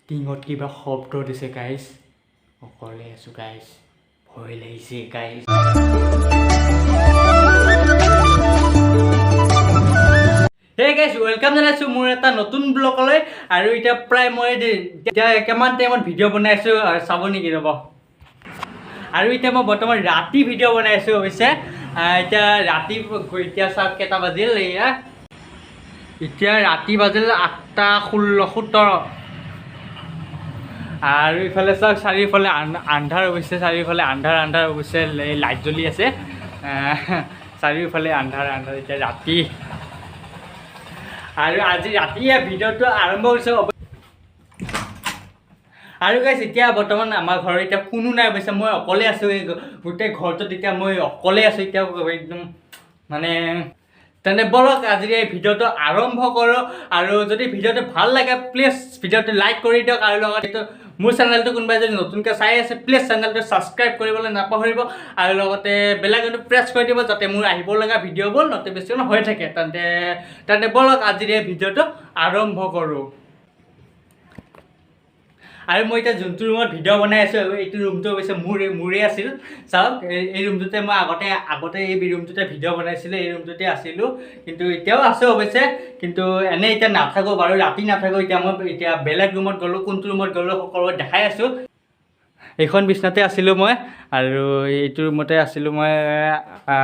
টিঙত কিবা শব্দ দিছে গাইজ অকলে আছো গাইজ ভয় লাগিছে গাইজ হে গাইজ ওয়েলকাম জনাইছো মোৰ এটা নতুন ব্লগলৈ আৰু এতিয়া প্ৰায় মই এতিয়া কিমান টাইমত ভিডিঅ' বনাই আছো চাব নেকি ৰ'ব আৰু এতিয়া মই বৰ্তমান ৰাতি ভিডিঅ' বনাই আছো অৱশ্যে এতিয়া ৰাতি এতিয়া চাওক কেইটা বাজিল এয়া এতিয়া ৰাতি বাজিল 8:17 আৰু ইফালে চাওক চাৰিওফালে আন্ধাৰ অৱশ্যে চাৰিওফালে আন্ধাৰ অৱশ্যে লাইট জ্বলি আছে চাৰিওফালে আন্ধাৰ এতিয়া ৰাতি আৰু আজি ৰাতি ভিডিঅ'টো আৰম্ভ কৰিছোঁ আৰু গাইজ এতিয়া বৰ্তমান আমাৰ ঘৰত এতিয়া কোনো নাই অৱশ্যে মই অকলে আছোঁ গোটেই ঘৰটোত এতিয়া মই অকলে আছোঁ এতিয়া একদম মানে তেনে বলক আজি এই ভিডিঅ'টো আৰম্ভ কৰোঁ আৰু যদি ভিডিঅ'টো ভাল লাগে প্লিজ ভিডিঅ'টো লাইক কৰি দিয়ক আৰু লগতে মোৰ চেনেলটো কোনোবাই যদি নতুনকৈ চাই আছে প্লিজ চেনেলটো ছাবস্ক্ৰাইব কৰিবলৈ নাপাহৰিব আৰু লগতে বেল আইকনটো প্ৰেছ কৰি দিব যাতে মোৰ আহিব লগা ভিডিঅ'বোৰ নটিফিকেশ্যন হৈ থাকে তেন্তে বলক আজি এই ভিডিঅ'টো আৰম্ভ কৰোঁ আৰু মই এতিয়া যোনটো ৰুমত ভিডিঅ' বনাই আছোঁ এইটো ৰুমটো অৱশ্যে মোৰে আছিল চাওক এই ৰুমটোতে মই আগতে এই ৰুমটোতে ভিডিঅ' বনাইছিলোঁ এই ৰুমটোতে আছিলোঁ কিন্তু এতিয়াও আছোঁ অৱশ্যে কিন্তু এনেই এতিয়া নাথাকোঁ বাৰু ৰাতি নাথাকোঁ এতিয়া মই এতিয়া বেলেগ ৰুমত গ'লোঁ কোনটো ৰুমত গ'লোঁ সকলোৱে দেখাই আছোঁ এইখন বিচনাতে আছিলোঁ মই আৰু এইটো ৰুমতে আছিলোঁ মই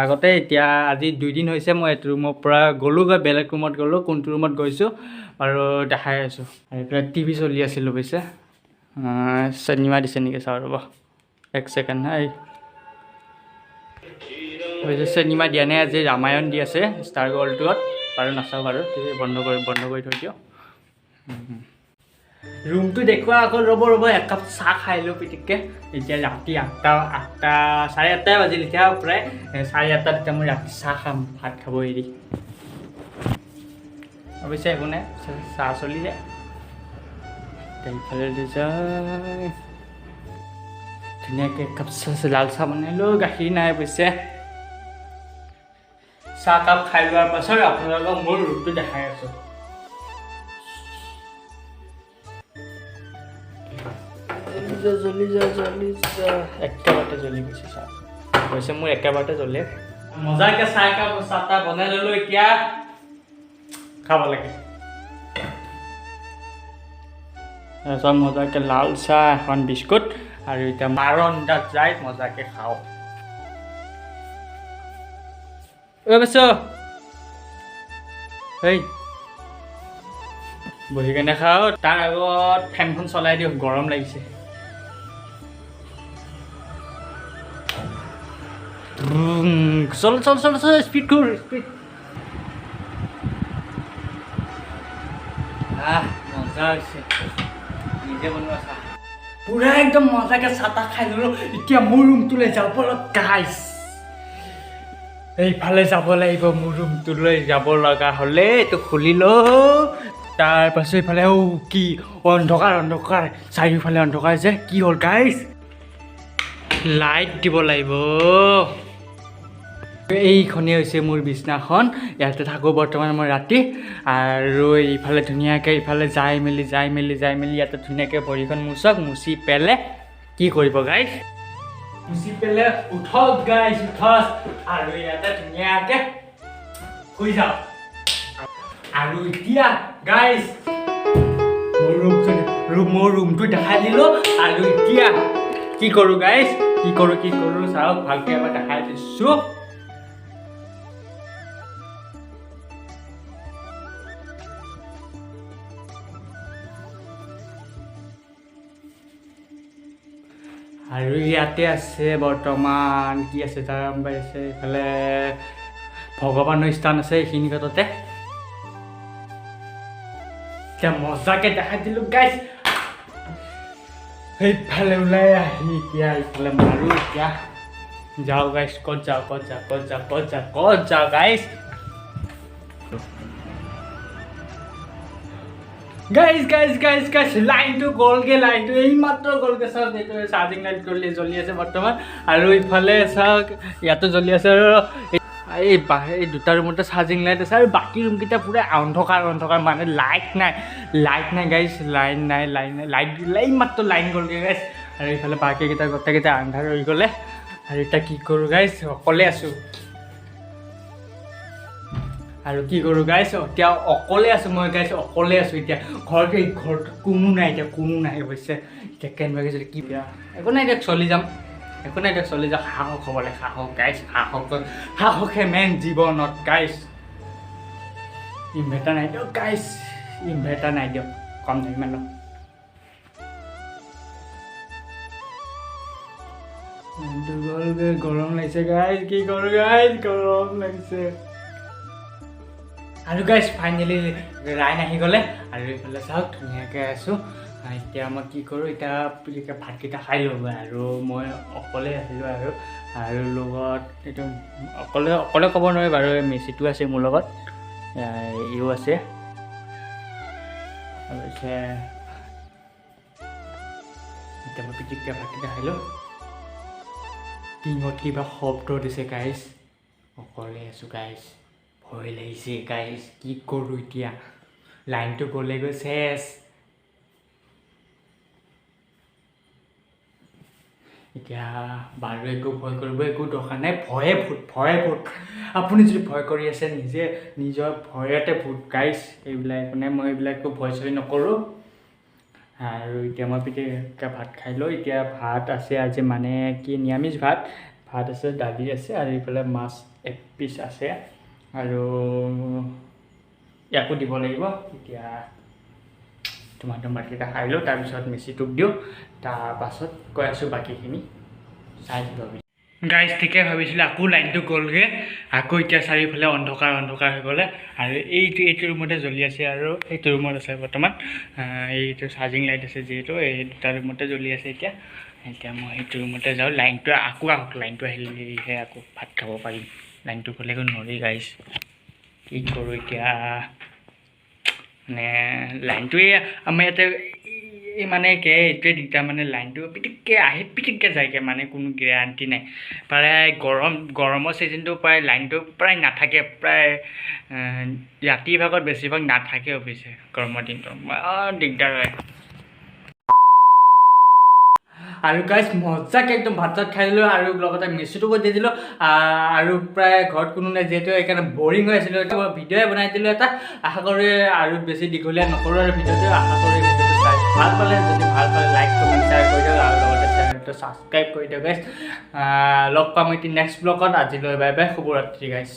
আগতে এতিয়া আজি 2 দিন হৈছে মই এইটো ৰুমৰ পৰা গ'লোঁগৈ বেলেগ ৰুমত গ'লোঁ কোনটো ৰুমত গৈছোঁ আৰু দেখাই আছোঁ আৰু এইফালে টিভি চলি আছিল অৱশ্যে চিনেমা দিছে নেকি চাওঁ ৰ'ব 1 ছেকেণ্ড চিনেমা দিয়া নাই আজি ৰামায়ণ দি আছে ষ্টাৰ গল্ডটোত বাৰু নাচাওঁ বাৰু বন্ধ কৰি থৈ দিয়ক ৰুমটো দেখুওৱা আকৌ ৰ'ব একাপ চাহ খাই লওঁ পিটিককৈ এতিয়া ৰাতি 8:30 বাজিল এতিয়া প্ৰায় 8:30 এতিয়া মই ৰাতি চাহ খাম ভাত খাব এৰি অৱশ্যে একো নাই চাহ চলি যায় এইফালে যায় ধুনীয়াকৈ একাপ লাল চাহ বনালোঁ গাখীৰ নাই অৱশ্যে চাহকাপ খাই লোৱাৰ পাছত আপোনালোকক মোৰ ৰুমটো দেখাই আছোঁ জ্বলি যা একেবাৰতে জ্বলি গৈছে চাহ অৱশ্যে মোৰ একেবাৰতে জ্বলে মজাকৈ চাহ তাহ বনাই ল'লোঁ এতিয়া খাব লাগে তাৰপিছত মজাকৈ লাল চাহ এখন বিস্কুট আৰু এতিয়া মাৰণদাত যাই মজাকৈ খাওঁ এই বহি কেনে খাওঁ তাৰ আগত ফেনখন চলাই দিওঁ গৰম লাগিছে চল স্পীড কৰ স্পীড মজা হৈছে নিজে বনোৱা চাহ পুৰা একদম মজাকৈ চাহ তাহ খাই ল'লোঁ এতিয়া মোৰ ৰুমটোলৈ যাব গাইজ এইফালে যাব লাগিব মোৰ ৰুমটোলৈ যাব লগা হ'লে এইটো খুলি লওঁ তাৰপাছত এইফালে কি অন্ধকাৰ চাৰিওফালে অন্ধকাৰ যে কি হ'ল গাইজ লাইট দিব লাগিব এইখনেই হৈছে মোৰ বিচনাখন ইয়াতে থাকোঁ বৰ্তমান মই ৰাতি আৰু এইফালে ধুনীয়াকৈ ইফালে যাই মেলি ইয়াতে ধুনীয়াকৈ ভৰিখন মুচি পেলে কি কৰিব গাইজ মুচি পেলে উঠক গাইজ উঠক আৰু ইয়াতে ধুনীয়াকৈ শুই যাওক আৰু এতিয়া গাইজ মোৰ ৰুমটো দেখাই দিলোঁ আৰু এতিয়া কি কৰোঁ গাইজ কি কৰোঁ চাওক ভালকৈ এবাৰ দেখাই দিছোঁ আৰু ইয়াতে আছে বৰ্তমান কি আছে তাৰ গম পাইছে এইফালে ভগৱানৰ স্থান আছে এইখিনি ক্ষেত্ৰতে এতিয়া মজাকৈ দেখাই দিলোঁ গাইজ সেইফালে ওলাই আহি এতিয়া এইফালে মাৰোঁ এতিয়া যাওঁ গাইজ ক'ত যাওঁ গাইজ গাইজ লাইনটো গ'লগৈ লাইনটো এইমাত্ৰ গ'লগৈ চাওক এইটো চাৰ্জিং লাইট জ্বলি আছে বৰ্তমান আৰু ইফালে চাওক ইয়াতো জ্বলি আছে আৰু এই দুটা ৰুমতে চাৰ্জিং লাইট আছে আৰু বাকী ৰুমকেইটা পূৰা অন্ধকাৰ মানে লাইট নাই গাইছ, লাইট নাই লাইট মাত্ৰ লাইন গ'লগৈ গাইছ। আৰু এইফালে বাকীকেইটা গোটেইকেইটা আন্ধাৰ হৈ গ'লে। আৰু এতিয়া কি কৰোঁ গাইছ, অকলে আছোঁ। এতিয়া অকলে আছোঁ মই গাইছ, অকলে আছোঁ এতিয়া। ঘৰত কোনো নাই অৱশ্যে। এতিয়া কেনেবাকৈ যদি কি বেয়া একো নাই দিয়ক, চলি যাম। সাহস হ'বলৈ সাহস গাইছ, সাহসে মেইন জীৱনত গাইছ। ইনভাৰ্টাৰ নাই দিয়ক গাইছ, কম নাই ইমান গৰম লাগিছে গাইছ, কি কৰোঁ গাইছ, গৰম লাগিছে। আৰু গাইছ ফাইনেলি লাইন আহি গ'লে। আৰু এইফালে চাওক ধুনীয়াকৈ আছোঁ। এতিয়া মই কি কৰোঁ, এতিয়া ভাতকেইটা খাই লওঁ। আৰু মই অকলে আছিলোঁ আৰু লগত এইটো অকলে ক'ব নোৱাৰি বাৰু, মেচিটো আছে মোৰ লগত, ইও আছে। অৱশ্যে এতিয়া মই পিটিককৈ ভাতকেইটা খাই লওঁ। টিঙত কিবা শব্দ দিছে গাইছ, অকলে আছোঁ গাইছ, ভয় লাগিছে গাইছ, কি কৰোঁ এতিয়া। লাইনটো গ'লেগৈ চেছ। এতিয়া বাৰু একো ভয় কৰিব একো দৰকাৰ নাই, ভয়ে ভূত। আপুনি যদি ভয় কৰি আছে নিজৰ ভয়তে ভূত গাইছ, এইবিলাক একো নাই, মই এইবিলাক একো ভয় চয় নকৰোঁ। আৰু এতিয়া মই পিটিকা ভাত খাই লওঁ। এতিয়া ভাত আছে আজি মানে কি নিৰামিষ ভাত আছে, দালি আছে আৰু এইফালে মাছ এপিচ আছে। আৰু ইয়াকো দিব লাগিব। এতিয়া টমাটো ভাতকেইটা খাই লওঁ, তাৰপিছত মেচিটোক দিওঁ, তাৰপাছত কৈ আছোঁ বাকীখিনি চাই দিব। গাইজ ঠিকে ভাবিছিলোঁ, আকৌ লাইনটো গ'লগৈ। আকৌ এতিয়া চাৰিওফালে অন্ধকাৰ হৈ গ'লে। আৰু এইটো ৰুমতে জ্বলি আছে, আৰু এইটো ৰুমত আছে বৰ্তমান। এইটো চাৰ্জিং লাইট আছে যিহেতু, এই দুটা ৰুমতে জ্বলি আছে। এতিয়া মই সেইটো ৰুমতে যাওঁ। লাইনটো আকৌ লাইনটো আহিলেহে আকৌ ভাত খাব পাৰিম। লাইনটো গ'লেগৈ নৰি গাইজ, কি কৰোঁ এতিয়া। মানে লাইনটোৱে আমাৰ ইয়াতে মানে এইটোৱে দিগদাৰ, মানে লাইনটো পিটিককৈ আহি পিটিককৈ যায়গৈ, মানে কোনো গেৰাণ্টি নাই। প্ৰায় গৰমৰ ছিজনটো প্ৰায় লাইনটো প্ৰায় নাথাকে, প্ৰায় ৰাতিৰ ভাগত বেছিভাগ নাথাকে অৱশ্যে। গৰমৰ দিনটো দিগদাৰ হয়। আৰু গাইজ মজাকৈ একদম ভাত চাত খাই দিলোঁ, আৰু লগতে মেচিটোকো দি দিলোঁ। আৰু প্ৰায় ঘৰত কোনো নাই যিহেতু, সেইকাৰণে বৰিং হৈ আছিলোঁ। এতিয়া মই ভিডিঅ'ই বনাই দিলোঁ এটা। আশা কৰি আৰু বেছি দীঘলীয়া নকৰোঁ আৰু ভিডিঅ'টো। আশা কৰি ভিডিঅ'টো চাই ভাল পালে, যদি ভাল পালে লাইক কমেণ্ট শ্বেয়াৰ কৰি দিয়ক, আৰু লগতে চেনেলটো ছাবস্ক্ৰাইব কৰি দিয়ক গাইজ। লগ পাম এতিয়া নেক্সট ব্লগত। আজিলৈ বাই বাই, শুভৰাত্ৰি গাইজ।